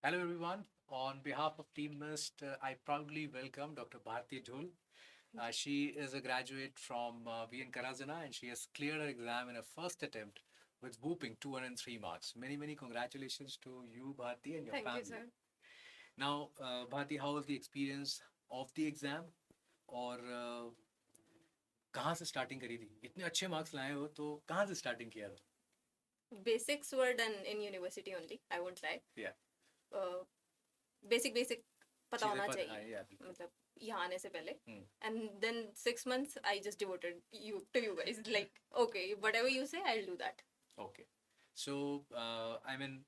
Hello, everyone. On behalf of Team NExT, I proudly welcome Dr. Bharti Dhull. She is a graduate from VN Karazana and she has cleared her exam in her first attempt with whooping 203 marks. Many, many congratulations to you, Bharti, and your Thank you, family. sir. Now, Bharti, how was the experience of the exam? और कहाँ से starting करी थी? इतने अच्छे marks लाए हो तो कहाँ से स्टार्टिंग किया था? Basics were done in university only. I won't lie. Yeah. Uh, basic पता चीजें होना पता चाहिए. हाँ यार बिल्कुल. मतलब यहाँ आने से पहले. Hmm. And then 6 months I just devoted you guys. Like, okay, whatever you say, I'll do that. Okay. So, I mean,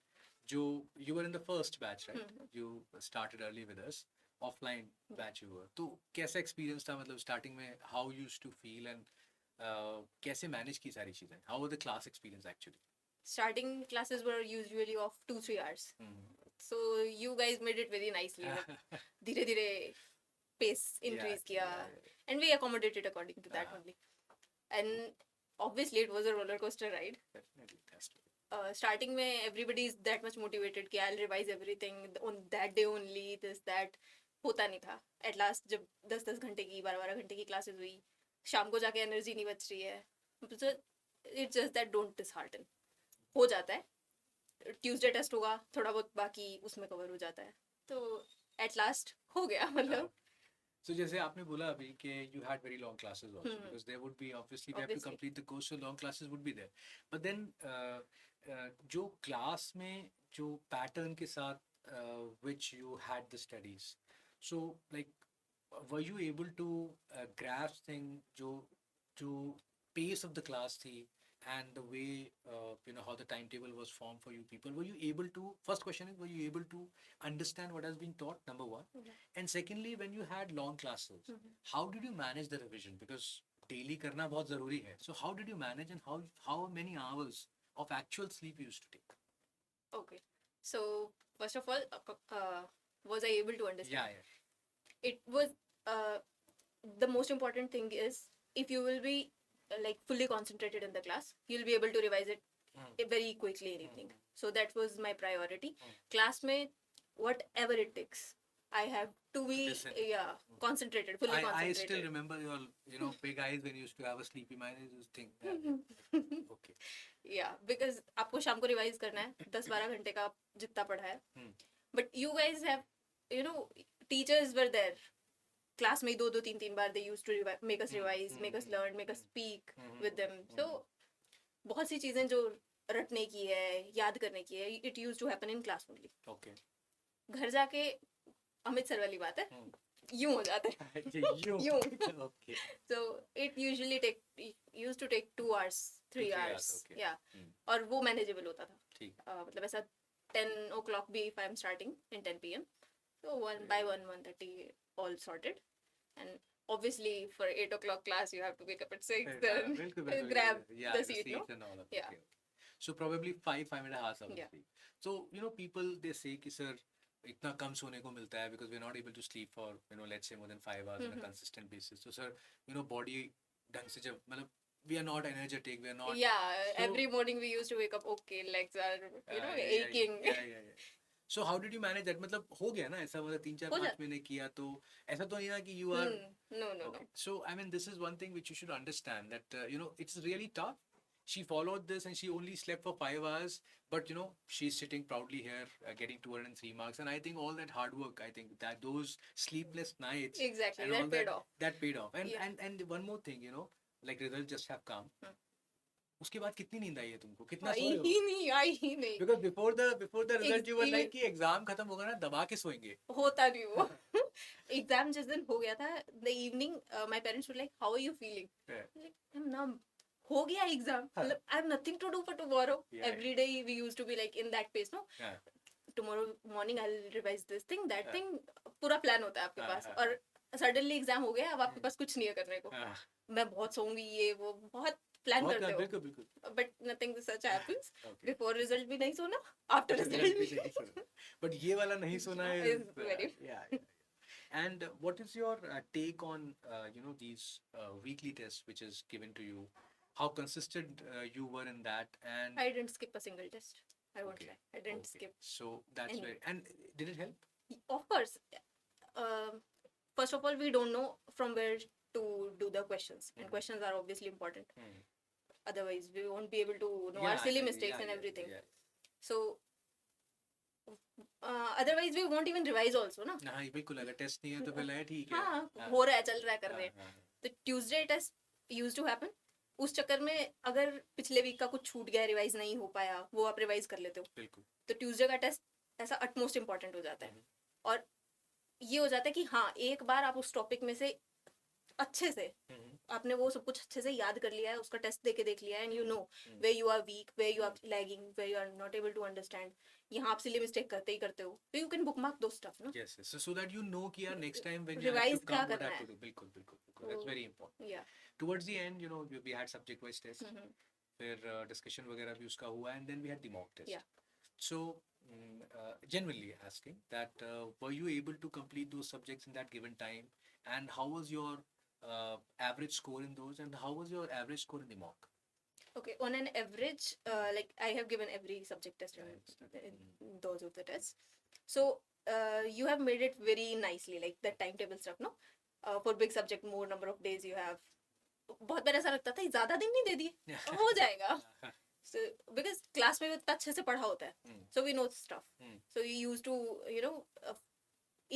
you were in the first batch, right? You started early with us. Offline batch you were. तो कैसा experience था मतलब starting में how you used to feel and कैसे manage की सारी चीजें? How was the class experience actually? Starting classes were usually of 2-3 hours. So you guys made it very nicely. धीरे धीरे pace increase किया. And we accommodated according to that only. And obviously it was a roller coaster ride. Definitely, that's true. Starting में everybody is that much motivated कि I'll revise everything on that day only, this that. होता नहीं था. At last जब 10-10 घंटे की 12-12 घंटे की क्लासेस हुई, शाम को जाके एनर्जी नहीं बच रही है. So it's just that don't dishearten. हो जाता है. ट्यूसडे टेस्ट होगा, थोड़ा बहुत बाकी उसमें कवर हो जाता है. तो एट लास्ट हो गया मतलब. So जैसे आपने बोला अभी कि you had very long classes also because there would be obviously we have to Obviously. complete the course so long classes would be there. But then जो class में जो pattern के साथ which you had the studies. So like were you able to grasp thing जो pace of the class थी and the way how the timetable was formed for you people, were you able to, first question is, were you able to understand what has been taught, number one? And secondly, when you had long classes, how did you manage the revision? Because daily करना बहुत ज़रूरी है. So how did you manage and how many hours of actual sleep you used to take? Okay. So first of all, was I able to understand? Yeah. It was the most important thing is if you will be like fully concentrated in the class, you'll be able to revise it very quickly in evening. So that was my priority. Class में whatever it takes, I have to be Listen. concentrated, fully I concentrated. still remember your big eyes when you used to have a sleepy mind. You just think, okay. Yeah, because आपको शाम को revise करना है 10-12 घंटे का जितना पढ़ा है. But you guys have, teachers were there. Class में 2-3 बार they used to make us revise, make us learn, make us speak with them. So बहुत सी चीजें जो रटने की है, याद करने की है, it used to happen in class only. Okay. घर जाके अमित सर वाली बात है, यूं हो जाता है. यूं. Okay. So it usually used to take 2 hours, 3 hours. Okay. Yeah. और वो manageable होता था. ठीक. मतलब ऐसा 10 o'clock भी if I'm starting in 10 p.m. So 1:30 all sorted. And obviously for 8 o'clock class you have to wake up at 6 then grab the seat, no? And all that. Yeah. Okay. So probably 5.5 hours of Yeah. sleep. So people they say कि sir इतना कम सोने को मिलता है because we're not able to sleep for let's say more than 5 hours on a consistent basis. So sir body ढंग से जब मतलब we are not energetic, we are not. Yeah, So, every morning we used to wake up, okay, legs are aching. Yeah. So how did you manage that? मतलब हो गया ना ऐसा, मतलब 3-4-5 महीने किया तो ऐसा तो नहीं ना कि you are. No. Okay. So I mean this is one thing which you should understand that it's really tough. She followed this and she only slept for 5 hours, but she's sitting proudly here getting 203 marks, and I think all that hard work, I think that those sleepless nights, Exactly, and that all paid off. that paid off. And Yeah. and one more thing, like results just have come. उसके बाद कितनी नींद आई है तुमको, कितना आई सोए हो? ही नहीं. Because before the result you were like कि एग्जाम खत्म होगा ना दबा के सोएंगे. होता नहीं वो. एग्जाम जिस दिन हो गया था, the evening my parents were like, how are you feeling? Like, I'm numb. हो गया एग्जाम, मतलब I have nothing to do for tomorrow. Every day we used to be like in that pace, no? Tomorrow morning I'll revise this thing, that thing. पूरा plan होता है आपके पास, और suddenly exam हो गया, अब आपके पास कुछ नहीं है करने को. मैं बहुत सोऊंगी, ये वो बहुत प्लान करते हो. बिल्कुल. But nothing such happens. Before result भी नहीं सोना, after result भी नहीं सोना. But ये वाला नहीं सोना is very. Yeah. And what is your take on these weekly tests which is given to you? How consistent you were in that? And I didn't skip a single test. I won't lie. I didn't skip. So that's any. very. And did it help? Of course. First of all, we don't know from where to do the questions, and questions are obviously important. Otherwise, we won't be able to know our silly mistakes and everything. So, otherwise we won't even revise also, ना? हाँ बिल्कुल अगर test नहीं है तो फिर लगा ठीक है. हाँ हो रहा है चल रहा है कर रहे हैं. तो Tuesday test used to happen. उस चक्कर में अगर पिछले वीक का कुछ छूट गया, रिवाइज नहीं हो पाया, वो आप रिवाइज कर लेते हो. बिल्कुल. तो ट्यूसडे का टेस्ट ऐसा अटमोस्ट इम्पोर्टेंट हो जाता है. और ये हो जाता है कि हाँ एक बार आप उस टॉपिक में से अच्छे से आपने वो सब कुछ अच्छे से याद कर लिया है, उसका टेस्ट देके देख लिया है, and you know where you are weak, where you are lagging, where you are not able to understand. यहाँ आप सिली मिस्टेक करते ही करते हो, तो यू कैन बुकमार्क दो स्टफ ना. Yes yes so that you know कि यार next time when you have to come what have to do. बिल्कुल बिल्कुल बिल्कुल दैट्स वेरी इंपॉर्टेंट. या towards the end you know we had subject wise test, फिर discussion वगैरह भी उसका हुआ, and then we had the mock test. So generally asking that were you able to complete those subjects in that given time, and how was your average score in those, and how was your average score in the mock? Okay, on an average, like I have given every subject test in those of the tests. So you have made it very nicely, like the timetable stuff, no? For big subject, more number of days you have. बहुत बार ऐसा लगता था ज़्यादा दिन नहीं दे दिए, हो जाएगा. So because class में इतना अच्छे से पढ़ा होता है, so we know stuff. So you used to, you know,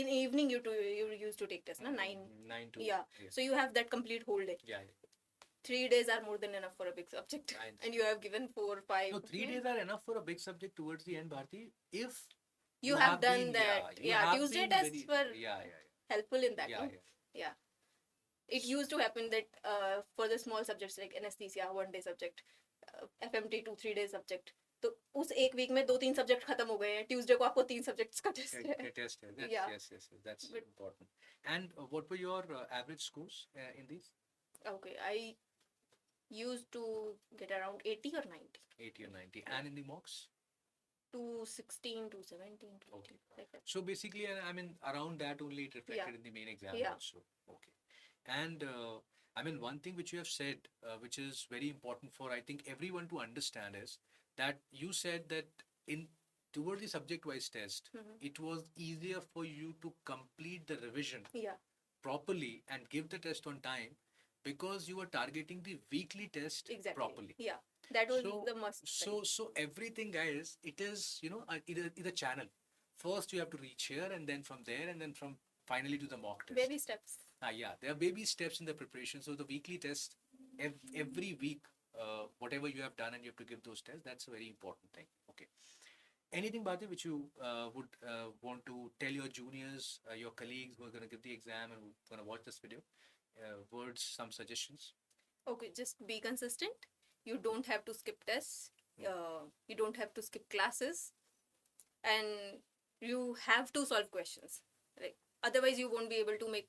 in evening you used to take test, na 9 to So you have that complete whole day. 3 days are more than enough for a big subject, and you have given 4 or 5. No, 3 days are enough for a big subject towards the end, Bharti, if you have done that. Tuesday tests were helpful in that. It used to happen that for the small subjects like anesthesia, 1 day subject, FMT 2-3 day subject, तो उस एक week में 2-3 subject खत्म हो गए हैं. Tuesday को आपको 3 सब्जेक्ट्स का टेस्ट है. Yes, that's important. And what were your average scores in these? Okay, I used to get around 80 or 90. 80 or 90. And in the mocks? 216, 217, 218, okay. Like that. So basically, I mean, around that only it reflected in the main exam also. Okay. And I mean, one thing which you have said, which is very important for, I think, everyone to understand is that you said that towards the subject-wise test, it was easier for you to complete the revision properly and give the test on time because you were targeting the weekly test properly. Yeah, that was the must. So everything, guys, it is, you know, either channel. First, you have to reach here, and then from there, and then from finally to the mock test. Baby steps. There are baby steps in the preparation. So the weekly test, every week, whatever you have done and you have to give those tests, that's a very important thing. Okay. Anything, Bharti, which you would want to tell your juniors, your colleagues who are going to give the exam and who are going to watch this video? Words, some suggestions? Okay, just be consistent. You don't have to skip tests. You don't have to skip classes. And you have to solve questions. Like, otherwise, you won't be able to make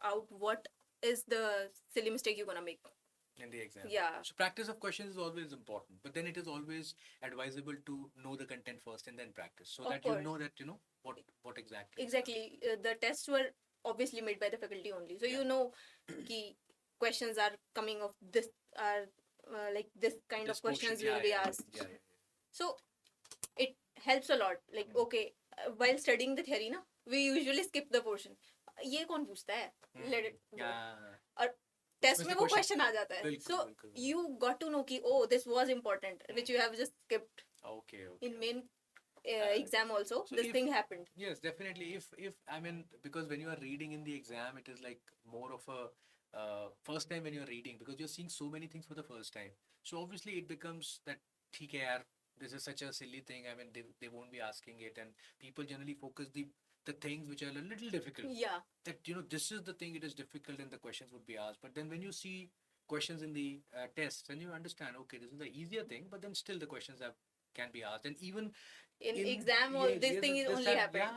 out what is the silly mistake you're going to make in the exam. So practice of questions is always important, but then it is always advisable to know the content first and then practice, so that you know that, you know, what exactly. Exactly. The tests were obviously made by the faculty only, so you know ki questions are coming of this, are like this kind of questions will be asked. So it helps a lot. Like, okay, while studying the theory, na, we usually skip the portion. ये कौन पूछता है? Let it go. और test में वो question आ जाता है. So you got to know कि this was important, which you have just skipped. Okay. In main exam also, so this thing happened. Yes, definitely. If I mean, because when you are reading in the exam, it is like more of a first time when you are reading, because you're seeing so many things for the first time. So obviously it becomes that, ठीक है यार, this is such a silly thing. I mean, they won't be asking it, and people generally focus the things which are a little difficult. That, you know, this is the thing, it is difficult and the questions would be asked. But then when you see questions in the tests, then you understand, okay, this is the easier thing, but then still the questions can be asked. And even in exam, this thing is only happened.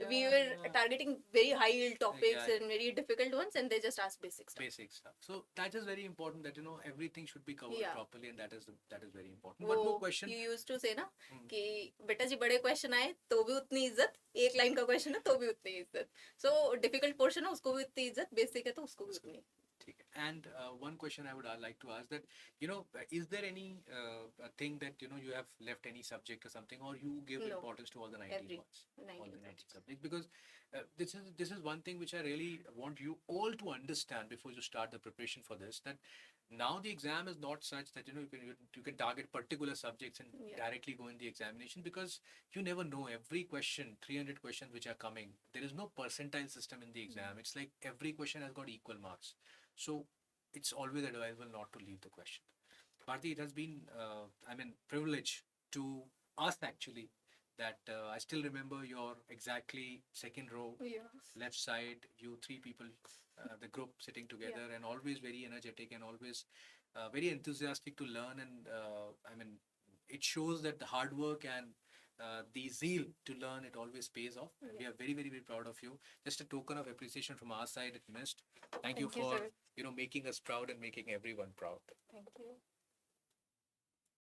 We were targeting very high yield topics and very difficult ones, and they just asked basic stuff. So that is very important, that, you know, everything should be covered properly, and that is very important. One more question. You used to say ना कि बेटा जी बड़े question आए तो भी उतनी इज्जत, एक लाइन का question है तो भी उतनी इज्जत. So difficult portion है उसको भी उतनी इज्जत, basic है तो उसको भी उतनी. ठीक है. And one question I would like to ask that, is there any thing that, you have left any subject or something, or you give No. importance to all the 19 ones? 19 All the 19 subjects. subjects. Because this is one thing which I really want you all to understand before you start the preparation for this, that now the exam is not such that, you can target particular subjects and Yeah. directly go in the examination, because you never know. Every question, 300 questions which are coming, there is no percentile system in the exam. It's like every question has got equal marks. So it's always advisable not to leave the question. Bharti, it has been, privilege to us actually, that I still remember your exactly second row, Yeah. left side, you three people, the group sitting together, and always very energetic and always very enthusiastic to learn. And it shows that the hard work and the zeal to learn, it always pays off. And we are very, very, very proud of you. Just a token of appreciation from our side at NExT. Thank you Thank you, for sir. making us proud and making everyone proud. Thank you.